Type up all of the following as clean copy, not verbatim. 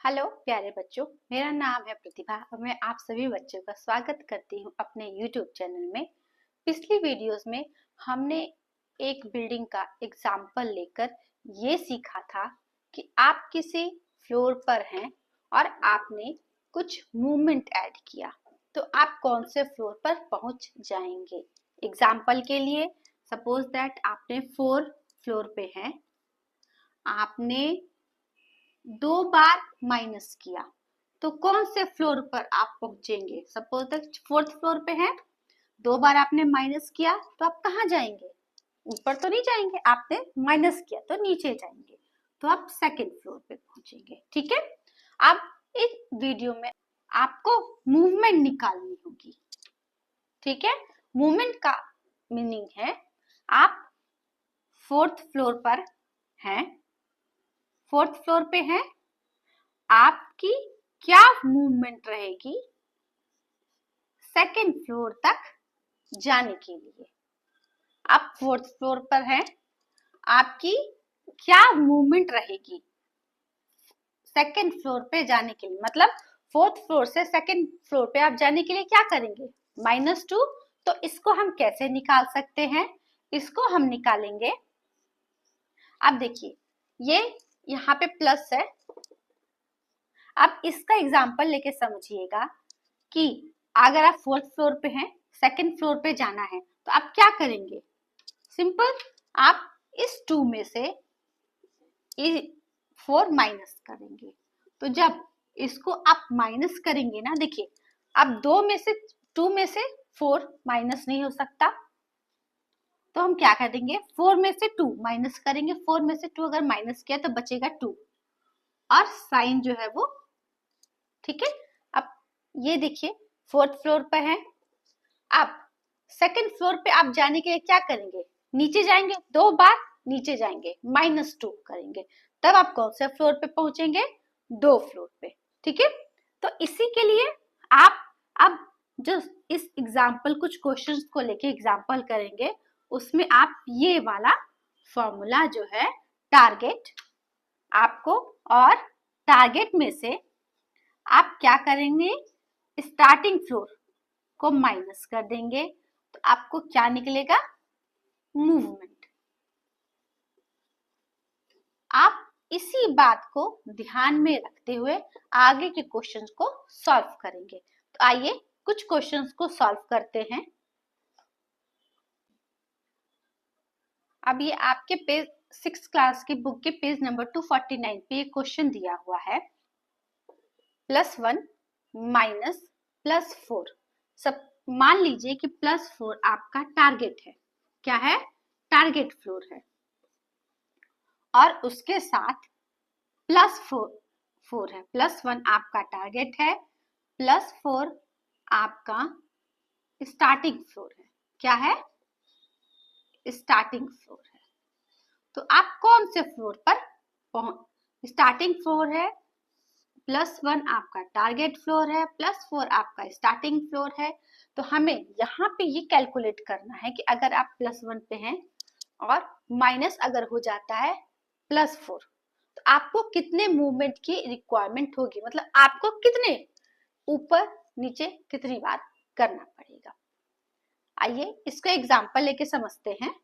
Hello प्यारे बच्चों, मेरा नाम है प्रतिभा और मैं आप सभी बच्चों का स्वागत करती हूँ अपने YouTube चैनल में। पिछली वीडियोस में हमने एक बिल्डिंग का एग्जाम्पल लेकर ये सीखा था कि आप किसी फ्लोर पर हैं और आपने कुछ मूवमेंट ऐड किया तो आप कौन से फ्लोर पर पहुंच जाएंगे। एग्जाम्पल के लिए सपोज दैट आपने 4 फ्लोर पे हैं, आपने 2 बार माइनस किया तो कौन से फ्लोर पर आप पहुंचेंगे। सपोज दैट 4th फ्लोर पे हैं, 2 बार आपने माइनस किया तो आप कहाँ जाएंगे? ऊपर तो नहीं जाएंगे, आपने माइनस किया तो नीचे जाएंगे, तो आप 2nd फ्लोर पे पहुंचेंगे। ठीक है, अब इस वीडियो में आपको मूवमेंट निकालनी होगी। ठीक है, मूवमेंट का मीनिंग है आप 4th फ्लोर पर हैं, 4th फ्लोर पे हैं, आपकी क्या मूवमेंट रहेगी 2nd फ्लोर तक जाने के लिए। आप 4th फ्लोर पर हैं, आपकी क्या मूवमेंट रहेगी 2nd फ्लोर पे जाने के लिए। मतलब 4th फ्लोर से 2nd फ्लोर पे आप जाने के लिए क्या करेंगे? -2। तो इसको हम कैसे निकाल सकते हैं? इसको हम निकालेंगे, अब देखिए ये यहाँ पे प्लस है। अब इसका एग्जाम्पल लेके समझिएगा कि अगर आप 4th फ्लोर पे हैं, 2nd फ्लोर पे जाना है तो आप क्या करेंगे? सिंपल, आप इस 2 में से 4 माइनस करेंगे। तो जब इसको आप माइनस करेंगे ना, देखिए अब 2 में से 4 माइनस नहीं हो सकता, तो हम क्या करेंगे? 4 में से 2 माइनस करेंगे। 4 में से 2 अगर माइनस किया तो बचेगा 2 और साइन जो है वो, ठीक है। अब ये देखिए 4th फ्लोर पे है, अब 2nd फ्लोर पे आप जाने के लिए क्या करेंगे? नीचे जाएंगे, 2 बार नीचे जाएंगे, -2 करेंगे, तब आप कौन से फ्लोर पे पहुंचेंगे? 2 फ्लोर पे। ठीक है, तो इसी के लिए आप अब जो इस एग्जाम्पल कुछ क्वेश्चंस को लेके एग्जाम्पल करेंगे, उसमें आप ये वाला फॉर्मूला जो है टारगेट आपको, और टारगेट में से आप क्या करेंगे? स्टार्टिंग फ्लोर को माइनस कर देंगे तो आपको क्या निकलेगा? मूवमेंट। आप इसी बात को ध्यान में रखते हुए आगे के क्वेश्चंस को सॉल्व करेंगे। तो आइए कुछ क्वेश्चंस को सॉल्व करते हैं। अब ये आपके पेज 6th क्लास की बुक के पेज नंबर 249 पे ये क्वेश्चन दिया हुआ है। +1 माइनस +4। सब मान लीजिए कि +4 आपका टारगेट है। क्या है? टारगेट फ्लोर है, और उसके साथ +4 है। +1 आपका टारगेट है, +4 आपका स्टार्टिंग फ्लोर है। क्या है? स्टार्टिंग फ्लोर है। तो आप कौन से फ्लोर पर पहुंच? स्टार्टिंग फ्लोर है, +1 आपका टारगेट फ्लोर है, +4 आपका स्टार्टिंग फ्लोर है। तो हमें यहाँ पे ये कैलकुलेट करना है कि अगर आप +1 पे हैं और माइनस अगर हो जाता है +4, तो आपको कितने मूवमेंट की रिक्वायरमेंट होगी, मतलब आपको कितने ऊपर नीचे कितनी बार करना पड़ेगा। आइए इसको एग्जाम्पल लेके समझते हैं।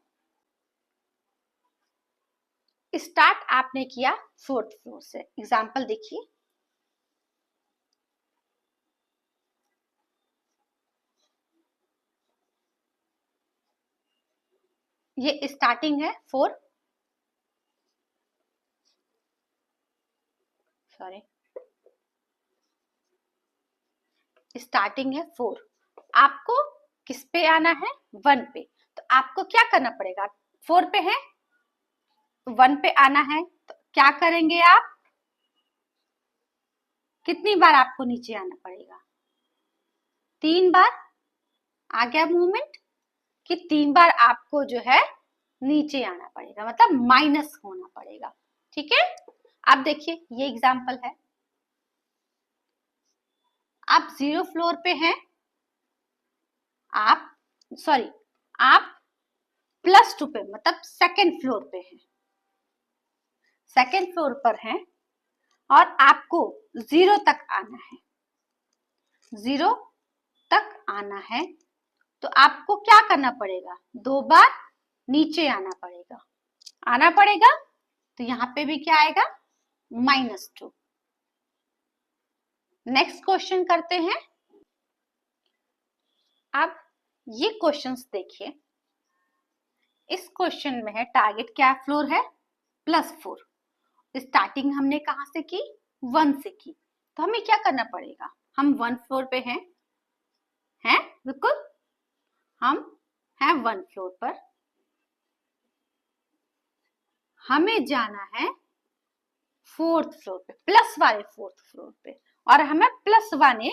स्टार्ट आपने किया 4th फ्लोर से। एग्जाम्पल देखिए, ये स्टार्टिंग है 4, सॉरी स्टार्टिंग है 4। आपको किस पे आना है? 1 पे। तो आपको क्या करना पड़ेगा? 4 पे है, 1 पे आना है, तो क्या करेंगे आप? कितनी बार आपको नीचे आना पड़ेगा? 3 बार। आ गया मूवमेंट कि 3 बार आपको जो है नीचे आना पड़ेगा, मतलब माइनस होना पड़ेगा। ठीक है, अब देखिए ये एग्जाम्पल है। आप 0 फ्लोर पे हैं, आप सॉरी आप +2 पे, मतलब 2nd फ्लोर पे हैं, 2nd फ्लोर पर हैं, और आपको 0 तक आना है, 0 तक आना है, तो आपको क्या करना पड़ेगा, 2 बार नीचे आना पड़ेगा। तो यहाँ पे भी क्या आएगा, -2। नेक्स्ट क्वेश्चन करते हैं। अब ये क्वेश्चंस देखिए, इस क्वेश्चन में है टारगेट क्या फ्लोर है, +4। स्टार्टिंग हमने कहां से की, 1 से की, तो हमें क्या करना पड़ेगा, हम 1 फ्लोर पे हैं बिल्कुल, हम हैं 1 फ्लोर पर, हमें जाना है 4th फ्लोर पे, प्लस वाले 4th फ्लोर पे, और हमें प्लस वाले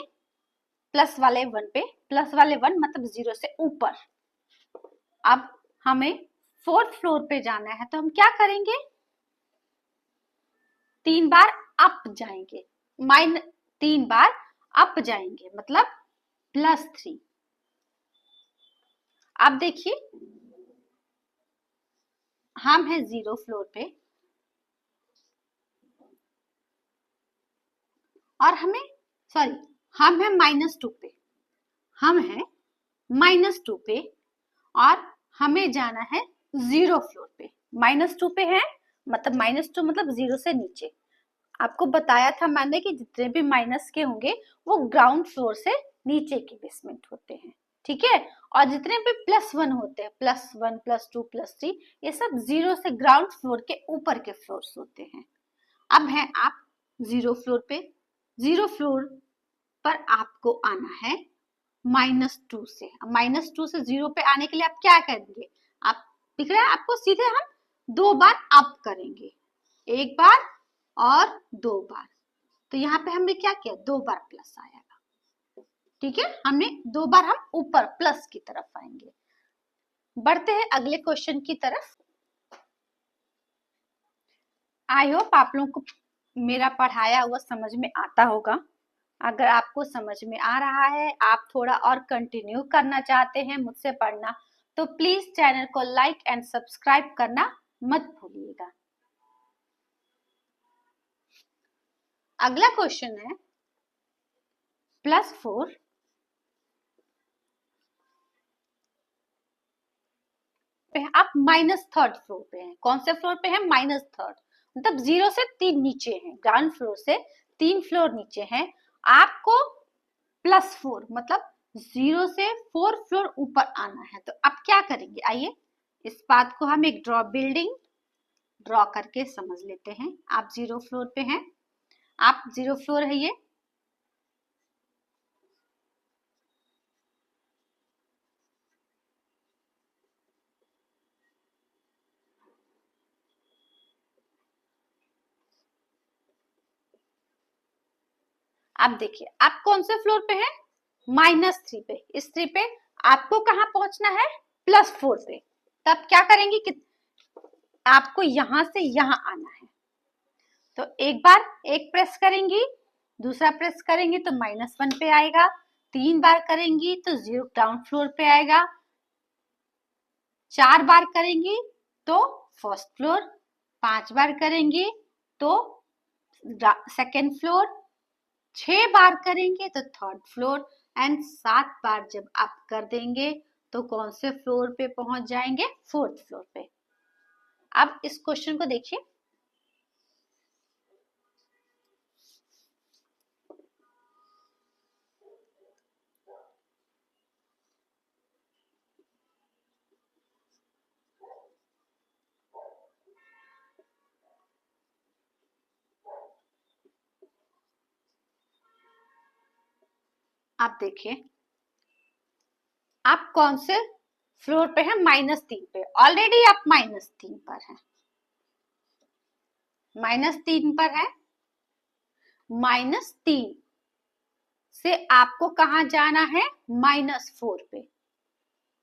1 पे, प्लस वाले 1 मतलब 0 से ऊपर। अब हमें 4th फ्लोर पे जाना है, तो हम क्या करेंगे, 3 बार अप जाएंगे, 3 बार अप जाएंगे मतलब +3। अब देखिए हम हैं 0 फ्लोर पे और हम हैं -2 पे, हम हैं -2 पे और हमें जाना है 0 फ्लोर पे। -2 पे है मतलब -2 मतलब 0 से नीचे। आपको बताया था मैंने कि जितने भी माइनस के होंगे वो ग्राउंड फ्लोर से नीचे के बेसमेंट होते हैं, ठीक है। और जितने भी +1 होते हैं, +1 +2 +3, ये सब 0 से ग्राउंड फ्लोर के ऊपर के फ्लोर्स होते हैं। अब है आप 0 फ्लोर पे, 0 फ्लोर पर आपको आना है -2 से। -2 से 0 पे आने के लिए आप क्या करेंगे, आप दिख रहा है आपको, सीधे हम 2 बार अप करेंगे, 1 बार और 2 बार। तो यहाँ पे हमने क्या किया, 2 बार प्लस आएगा, ठीक है, हमने 2 बार हम ऊपर प्लस की तरफ आएंगे। बढ़ते हैं अगले क्वेश्चन की तरफ। आई होप आप लोगों को मेरा पढ़ाया हुआ समझ में आता होगा। अगर आपको समझ में आ रहा है, आप थोड़ा और कंटिन्यू करना चाहते हैं मुझसे पढ़ना, तो प्लीज चैनल को लाइक एंड सब्सक्राइब करना मत भूलिएगा। अगला क्वेश्चन है +4 पे आप -3rd फ्लोर पे हैं। कौन से फ्लोर पे हैं, -3rd, मतलब 0 से 3 नीचे हैं, ग्राउंड फ्लोर से 3 फ्लोर नीचे हैं। आपको +4 मतलब 0 से 4 फ्लोर ऊपर आना है। तो आप क्या करेंगे, आइए इस बात को हम एक बिल्डिंग ड्रॉ करके समझ लेते हैं। आप 0 फ्लोर पे हैं, आप 0 फ्लोर है ये, आप देखिए आप कौन से फ्लोर पे हैं, -3 पे। इस 3 पे आपको कहां पहुंचना है, +4 पे। तब क्या करेंगे कि आपको यहां से यहां आना है, तो एक बार एक प्रेस करेंगी, दूसरा प्रेस करेंगे तो -1 पे आएगा, 3 बार करेंगी तो 0 ग्राउंड फ्लोर पे आएगा, 4 बार करेंगी तो 1st फ्लोर, 5 बार करेंगी तो 2nd फ्लोर, 6 बार करेंगे तो 3rd फ्लोर, एंड 7 बार जब आप कर देंगे तो कौन से फ्लोर पे पहुंच जाएंगे, 4th फ्लोर पे। अब इस क्वेश्चन को देखिए, आप देखिए आप कौन से फ्लोर पे हैं, -3 पे। ऑलरेडी आप -3 पर हैं, -3 पर है, -3 से आपको कहां जाना है, -4 पे।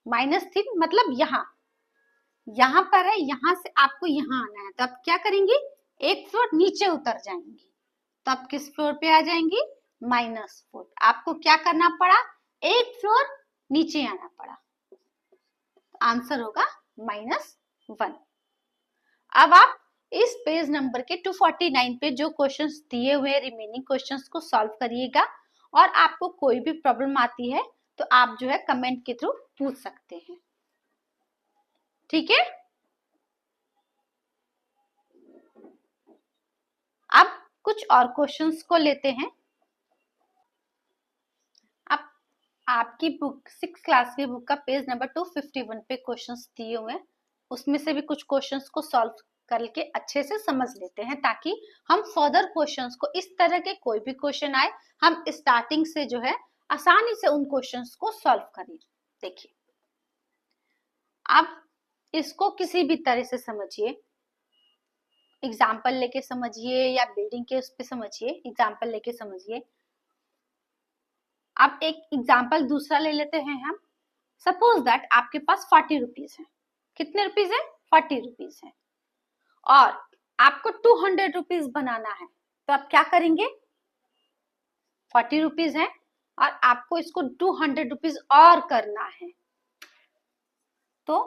-3 मतलब यहां पर है, यहां से आपको यहां आना है, तो आप क्या करेंगी, एक फ्लोर नीचे उतर जाएंगी, तो आप किस फ्लोर पे आ जाएंगी, -4। आपको क्या करना पड़ा, एक फ्लोर नीचे आना पड़ा, आंसर होगा -1। अब आप इस पेज नंबर के 249 पे जो क्वेश्चंस दिए हुए रिमेनिंग क्वेश्चंस को सॉल्व करिएगा, और आपको कोई भी प्रॉब्लम आती है तो आप जो है कमेंट के थ्रू पूछ सकते हैं, ठीक है। अब कुछ और क्वेश्चंस को लेते हैं। अब आपकी बुक 6th क्लास की बुक का पेज नंबर 251 पे क्वेश्चंस दिए हुए हैं, उसमें से भी कुछ क्वेश्चंस को सॉल्व करके अच्छे से समझ लेते हैं, ताकि हम फर्दर क्वेश्चंस को, इस तरह के कोई भी क्वेश्चन आए, हम स्टार्टिंग से जो है आसानी से उन क्वेश्चंस को सॉल्व करें। देखिए, आप इसको किसी भी तरह से समझिए, एग्जाम्पल लेके समझिए या बिल्डिंग के उस पे समझिए, एग्जाम्पल लेके समझिए। अब एक एग्जाम्पल दूसरा ले लेते हैं हम। सपोज दैट आपके पास 40 रुपीज है। कितने रुपीज है? 40 रुपीज है, और आपको 200 रुपीज बनाना है। तो आप क्या करेंगे? 40 रुपीज है और आपको इसको 200 रुपीज और करना है, तो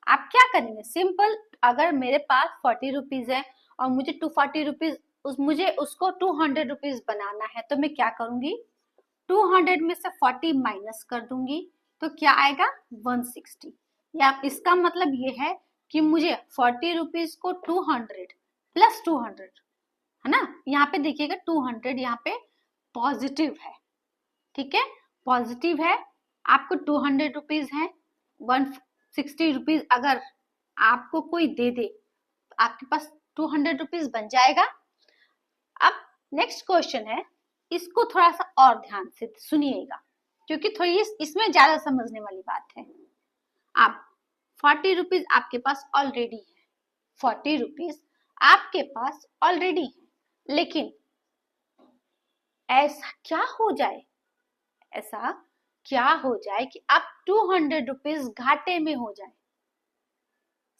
आप क्या करेंगे? सिंपल, अगर मेरे पास 40 रुपीज है और मुझे 240 रुपीज, मुझे उसको 200 रुपीज बनाना है, तो मैं क्या करूंगी? 200 में से 40 माइनस कर दूंगी, तो क्या आएगा? 160। या इसका मतलब ये है कि मुझे 40 रुपीज को 200 प्लस 200, है ना, यहाँ पे देखिएगा 200 यहाँ पे पॉजिटिव है, ठीक है, पॉजिटिव है। आपको 200 रुपीज है, 160 रुपीज अगर आपको कोई दे दे, आपके पास 200 रुपीज बन जाएगा। अब नेक्स्ट क्वेश्चन है, इसको थोड़ा सा और ध्यान से सुनिएगा, क्योंकि थोड़ी इसमें ज्यादा समझने वाली बात है। आप 40 रुपीज आपके पास ऑलरेडी है, 40 रुपीज आपके पास ऑलरेडी है, लेकिन ऐसा क्या हो जाए, ऐसा क्या हो जाए कि आप 200 रुपीज घाटे में हो जाए।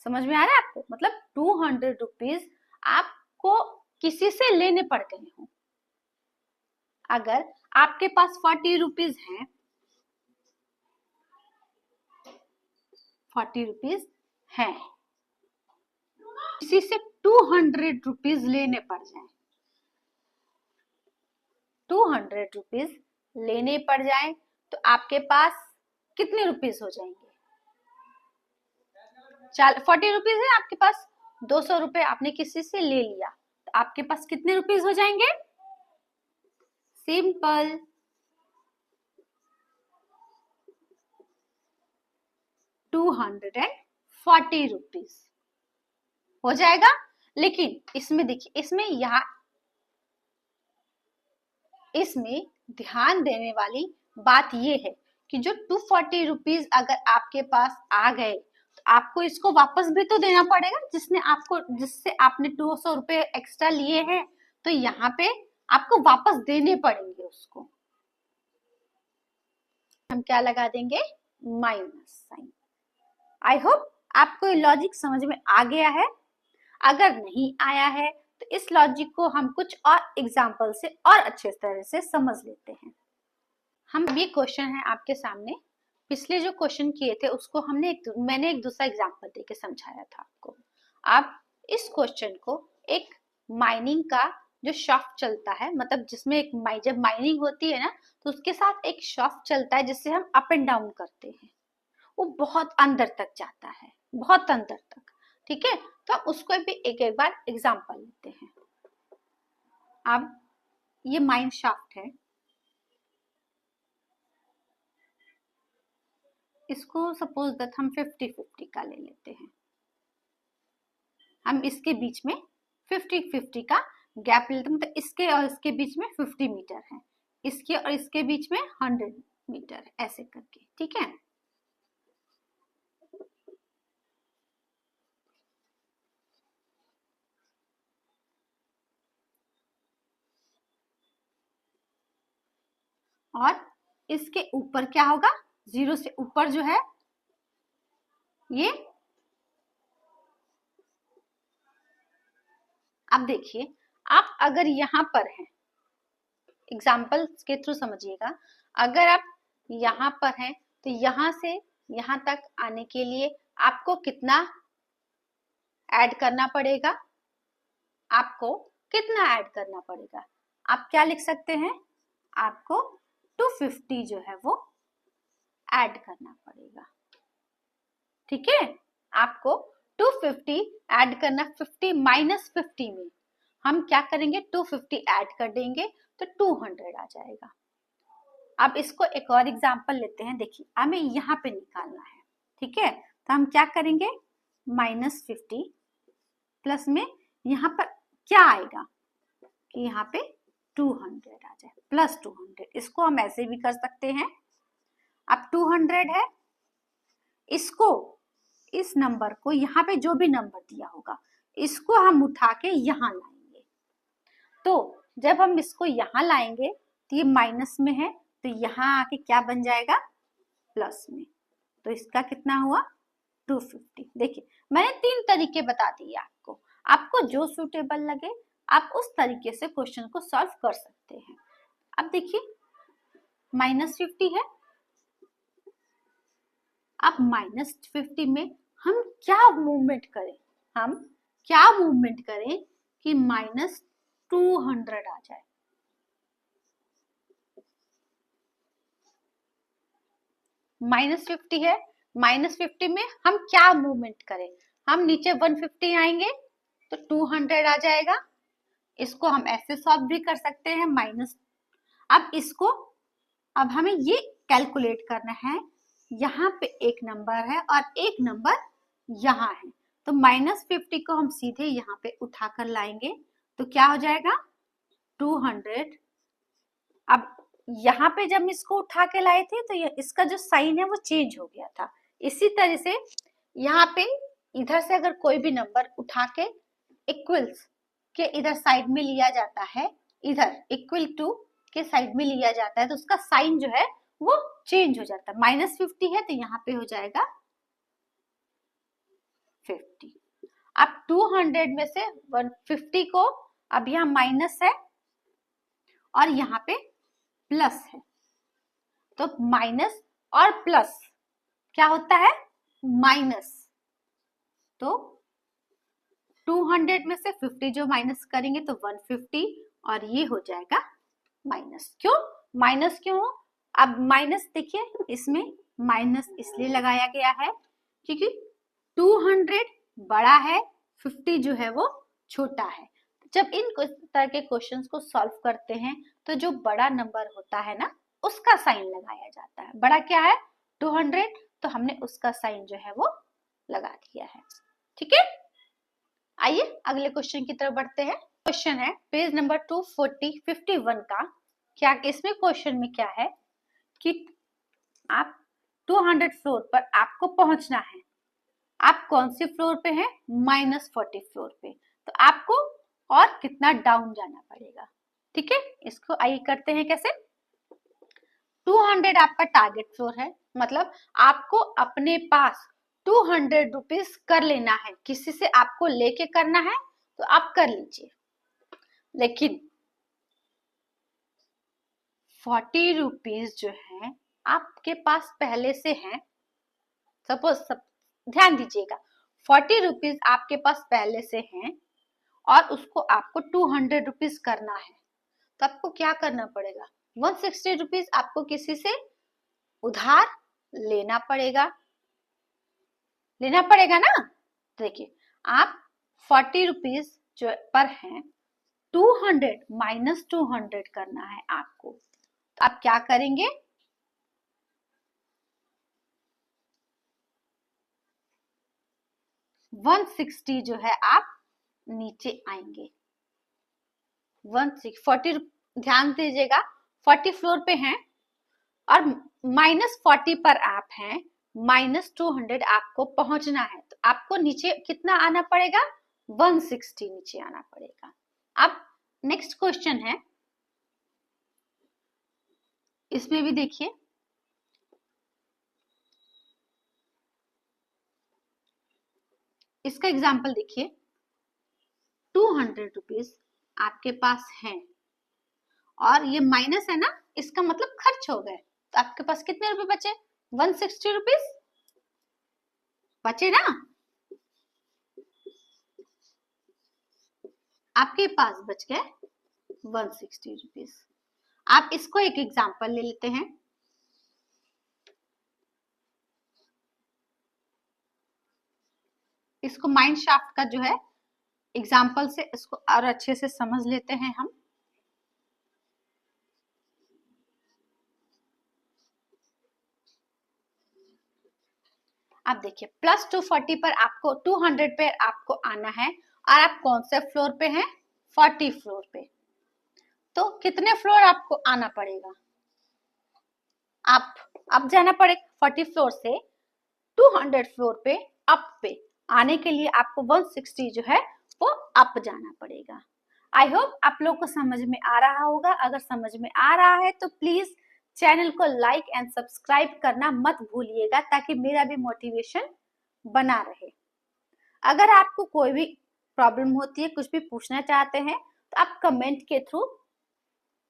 समझ में आ रहा है आपको? मतलब 200 रुपीज आपको किसी से लेने पड़ गए हो। अगर आपके पास 40 रुपीज है, 40 रुपीज है, किसी से 200 रुपीज लेने पड़ जाए, 200 रुपीज लेने पड़ जाए, तो आपके पास कितने रुपीज हो जाएंगे? 40 रुपीज है आपके पास, 200 रुपए आपने किसी से ले लिया, तो आपके पास कितने रुपीज हो जाएंगे? सिंपल, 240 रुपीज हो जाएगा। लेकिन इसमें देखिए, इसमें ध्यान देने वाली बात यह है कि जो 240 रुपीज अगर आपके पास आ गए, तो आपको इसको वापस भी तो देना पड़ेगा, जिससे आपने 200 रुपए एक्स्ट्रा लिए हैं, तो यहाँ पे आपको वापस देने पड़ेंगे उसको। हम क्या लगा देंगे? Minus sign. आई होप आपको ये लॉजिक समझ में आ गया है। अगर नहीं आया है तो इस लॉजिक को हम कुछ और एग्जाम्पल से और अच्छे तरह से समझ लेते हैं। हम ये क्वेश्चन है आपके सामने, पिछले जो क्वेश्चन किए थे उसको मैंने एक दूसरा एग्जाम्पल देके समझाया था आपको। आप इस क्वेश्चन को एक माइनिंग का जो शाफ्ट चलता है, मतलब जिसमें जब माइनिंग होती है ना, तो उसके साथ एक शाफ्ट चलता है जिससे हम अप एंड डाउन करते हैं, वो बहुत अंदर तक जाता है, बहुत अंदर तक, ठीक है। तो आप उसको भी एक बार एग्जाम्पल लेते हैं। अब ये माइन शाफ्ट है, इसको सपोज दैट हम 50-50 का ले लेते हैं। हम इसके बीच में 50-50 का गैप लेते हैं, मतलब इसके और इसके बीच में 50 मीटर है, इसके और इसके बीच में 100 मीटर, ऐसे करके, ठीक है। और इसके ऊपर क्या होगा? 0 से ऊपर जो है ये, अब देखिए, आप अगर यहाँ पर हैं, एग्जाम्पल के थ्रू समझिएगा, अगर आप यहाँ पर हैं तो यहाँ से यहाँ तक आने के लिए आपको कितना ऐड करना पड़ेगा? आपको कितना ऐड करना पड़ेगा? आप क्या लिख सकते हैं? आपको 250 जो है वो ऐड करना पड़ेगा। ठीक है, आपको 250 ऐड करना। 50 माइनस 50 में हम क्या करेंगे? 250 ऐड कर देंगे तो 200 आ जाएगा। अब इसको एक और एग्जांपल लेते हैं। देखिए, हमें यहाँ पे निकालना है। ठीक है, तो हम क्या करेंगे? -50 प्लस में यहाँ पर क्या आएगा कि यहाँ पे 200 आ जाए, प्लस 200। इसको हम ऐसे भी कर सकते हैं। अब 200 है, इसको, इस नंबर को, यहाँ पे जो भी नंबर दिया होगा इसको हम उठा के यहाँ लाएंगे। तो जब हम इसको यहाँ लाएंगे तो ये माइनस में है, तो यहाँ आके क्या बन जाएगा? प्लस में। तो इसका कितना हुआ? 250। देखिए, मैंने 3 तरीके बता दिए आपको। आपको जो सूटेबल लगे आप उस तरीके से क्वेश्चन को सॉल्व कर सकते हैं। अब देखिए, -50 है। अब -50 में हम क्या मूवमेंट करें? हम क्या मूवमेंट करें कि -200 आ जाए? -50 है, -50 में हम क्या मूवमेंट करें? हम नीचे 150 आएंगे तो 200 आ जाएगा। इसको हम ऐसे सॉल्व भी कर सकते हैं माइनस। अब इसको, अब हमें ये कैलकुलेट करना है। यहाँ पे एक नंबर है और एक नंबर यहाँ है, तो -50 को हम सीधे यहाँ पे उठाकर लाएंगे तो क्या हो जाएगा? 200। अब यहाँ पे जब इसको उठा के लाए थे तो ये इसका जो साइन है वो चेंज हो गया था। इसी तरह से यहाँ पे इधर से अगर कोई भी नंबर उठा के इक्वल्स के इधर साइड में लिया जाता है, इधर इक्वल टू के साइड में लिया जाता है, तो उसका साइन जो है वो चेंज हो जाता है। -50 है तो यहाँ पे हो जाएगा 50। अब 200 में से 150 को, अब यहाँ माइनस है और यहाँ पे प्लस है, तो माइनस और प्लस क्या होता है? माइनस। तो 200 में से 50 जो माइनस करेंगे तो 150, और ये हो जाएगा माइनस। क्यों माइनस? क्यों? अब माइनस देखिए, इसमें माइनस इसलिए लगाया गया है क्योंकि 200 बड़ा है, 50 जो है वो छोटा है। जब इन तरह के क्वेश्चंस को सॉल्व करते हैं तो जो बड़ा नंबर होता है ना, उसका साइन लगाया जाता है। बड़ा क्या है? 200, तो हमने उसका साइन जो है वो लगा दिया है। ठीक है, आइए अगले क्वेश्चन की तरफ बढ़ते हैं। क्वेश्चन है पेज नंबर 251 का। क्या इसमें क्वेश्चन में क्या है कि आप 200 फ्लोर पर आपको पहुंचना है। आप कौन से फ्लोर पे हैं? -40 फ्लोर पे। तो आपको और कितना डाउन जाना पड़ेगा? ठीक है, इसको आइए करते हैं कैसे। 200 आपका टारगेट फ्लोर है, मतलब आपको अपने पास 200 रुपीज कर लेना है। किसी से आपको लेके करना है तो आप कर लीजिए, लेकिन 40 रुपीज जो है आपके पास पहले से है। सपोज ध्यान दीजिएगा, 40 रुपीज आपके पास पहले से हैं और उसको आपको 200 रुपीज करना है, तो आपको क्या करना पड़ेगा? 160 रुपीज आपको किसी से उधार लेना पड़ेगा, लेना पड़ेगा ना। देखिए, आप 40 रुपीज जो पर हैं, 200 माइनस 200 करना है आपको। तो आप क्या करेंगे? 160 जो है आप नीचे आएंगे। 40, ध्यान दीजिएगा, 40 फ्लोर पे हैं और -40 पर आप हैं, -200 आपको पहुंचना है, तो आपको नीचे कितना आना पड़ेगा? 160 नीचे आना पड़ेगा। अब नेक्स्ट क्वेश्चन है, इसमें भी देखिए, इसका एग्जाम्पल देखिए। 200 रुपीज आपके पास है और ये माइनस है ना, इसका मतलब खर्च हो गए, तो आपके पास कितने रुपए बचे? 160 रुपीज बचे ना। आपके पास बच गए 160 रुपीज। आप इसको एक एग्जाम्पल ले लेते हैं। इसको माइंड शाफ्ट का जो है एग्जाम्पल से इसको और अच्छे से समझ लेते हैं हम। आप देखिए प्लस 240 पर आपको 200 पे आपको आना है और आप कौन से फ्लोर पे हैं? 40 फ्लोर पे। तो कितने फ्लोर आपको आना पड़ेगा? आप अब जाना पड़ेगा 40 फ्लोर से 200 फ्लोर पे अप पे आने के लिए आपको 160 जो है वो अप जाना पड़ेगा। आई होप आप लोग को समझ में आ रहा होगा। अगर समझ में आ रहा है तो प्लीज चैनल को लाइक एंड सब्सक्राइब करना मत भूलिएगा ताकि मेरा भी मोटिवेशन बना रहे। अगर आपको कोई भी प्रॉब्लम होती है, कुछ भी पूछना चाहते हैं तो आप कमेंट के थ्रू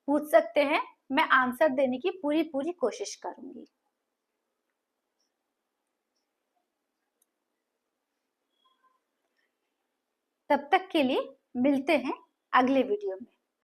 पूछ सकते हैं। मैं आंसर देने की पूरी कोशिश करूंगी। तब तक के लिए मिलते हैं अगले वीडियो में।